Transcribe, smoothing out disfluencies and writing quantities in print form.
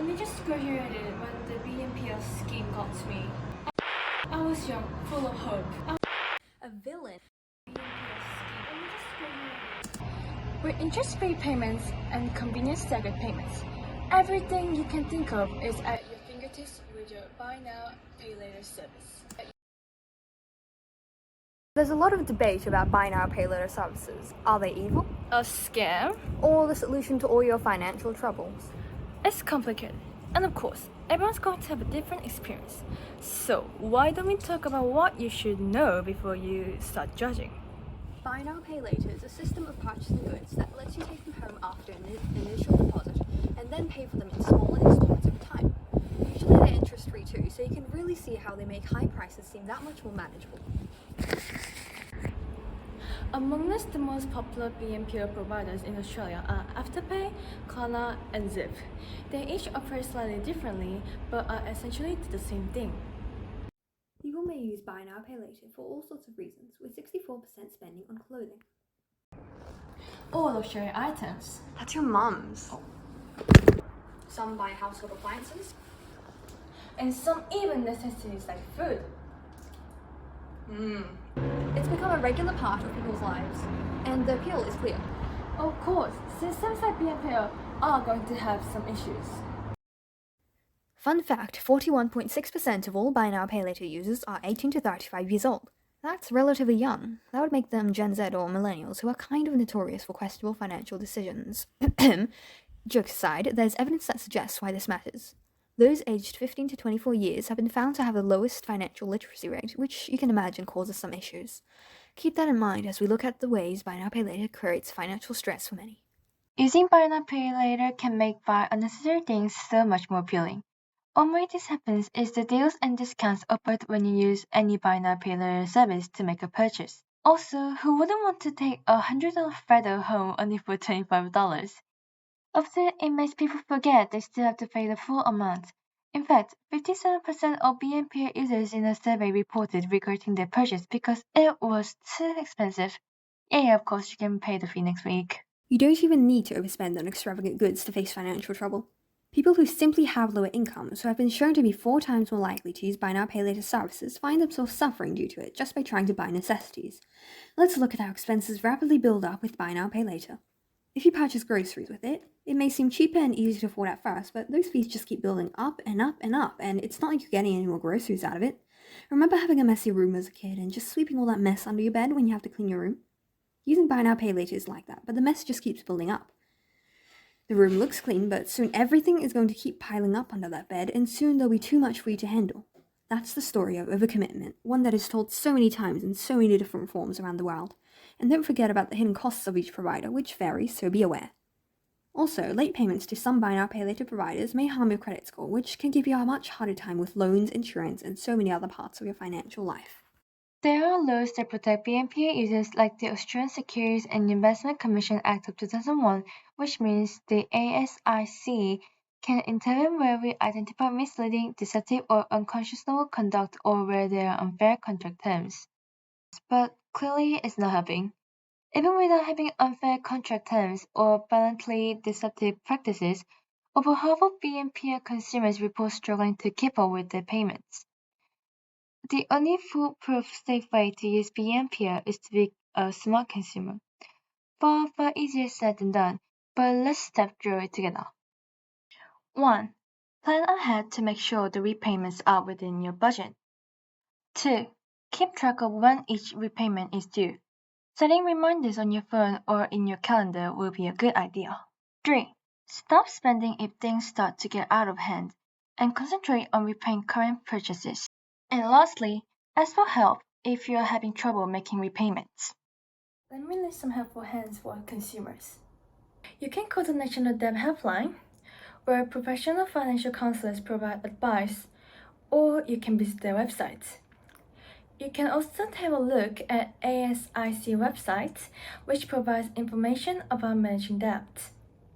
only just graduated when the BNPL scheme got to me. I was young, full of hope. A villain. BNPL scheme only just graduated. With interest-free payments and convenient staggered payments, everything you can think of is at your fingertips with your buy now, pay later service. There's a lot of debate about buy now, pay later services. Are they evil? A scam? Or the solution to all your financial troubles? It's complicated. And of course, everyone's going to have a different experience. So why don't we talk about what you should know before you start judging? Buy now, pay later is a system of purchasing goods that lets you take them home after an initial deposit and then pay for them in smaller installments over time. Usually they're interest-free too, so you can really see how they make high prices seem that much more manageable. Among us, the most popular BNPL providers in Australia are Afterpay, Klarna, and Zip. They each operate slightly differently, but are essentially the same thing. People may use buy now, pay later for all sorts of reasons, with 64% spending on clothing. Or luxury items. That's your mum's. Some buy household appliances. And some even necessities like food. It's become a regular part of people's lives, and the appeal is clear. Of course, systems like BNPL are going to have some issues. Fun fact, 41.6% of all buy now, pay later users are 18 to 35 years old. That's relatively young. That would make them Gen Z or millennials, who are kind of notorious for questionable financial decisions. Jokes aside, there's evidence that suggests why this matters. Those aged 15 to 24 years have been found to have the lowest financial literacy rate, which you can imagine causes some issues. Keep that in mind as we look at the ways buy now, pay later creates financial stress for many. Using buy now, pay later can make buy unnecessary things so much more appealing. One way this happens is the deals and discounts offered when you use any buy now, pay later service to make a purchase. Also, who wouldn't want to take a $100 feather home only for $25? Often, it makes people forget they still have to pay the full amount. In fact, 57% of BNPL users in a survey reported regretting their purchase because it was too expensive. Yeah, of course, you can pay the fee next week. You don't even need to overspend on extravagant goods to face financial trouble. People who simply have lower incomes, who have been shown to be 4 times more likely to use buy now, pay later services, find themselves suffering due to it just by trying to buy necessities. Let's look at how expenses rapidly build up with buy now, pay later. If you purchase groceries with it, it may seem cheaper and easier to afford at first, but those fees just keep building up and up and up, and it's not like you're getting any more groceries out of it. Remember having a messy room as a kid and just sweeping all that mess under your bed when you have to clean your room? Using buy now, pay later is like that, but the mess just keeps building up. The room looks clean, but soon everything is going to keep piling up under that bed, and soon there'll be too much for you to handle. That's the story of overcommitment, one that is told so many times in so many different forms around the world. And don't forget about the hidden costs of each provider, which vary, so be aware. Also, late payments to some buy now, pay later providers may harm your credit score, which can give you a much harder time with loans, insurance, and so many other parts of your financial life. There are laws that protect BNPL users like the Australian Securities and Investment Commission Act of 2001, which means the ASIC can intervene where we identify misleading, deceptive, or unconscionable conduct or where there are unfair contract terms. But clearly it's not helping. Even without having unfair contract terms or blatantly deceptive practices, over half of BNPL consumers report struggling to keep up with their payments. The only foolproof safe way to use BNPL is to be a smart consumer. Far easier said than done, but let's step through it together. 1. Plan ahead to make sure the repayments are within your budget. 2. Keep track of when each repayment is due. Setting reminders on your phone or in your calendar will be a good idea. 3. Stop spending if things start to get out of hand and concentrate on repaying current purchases. And lastly, ask for help if you are having trouble making repayments. Let me list some helpful hands for consumers. You can call the National Debt Helpline, where professional financial counselors provide advice, or you can visit their website. You can also have a look at ASIC website, which provides information about managing debt.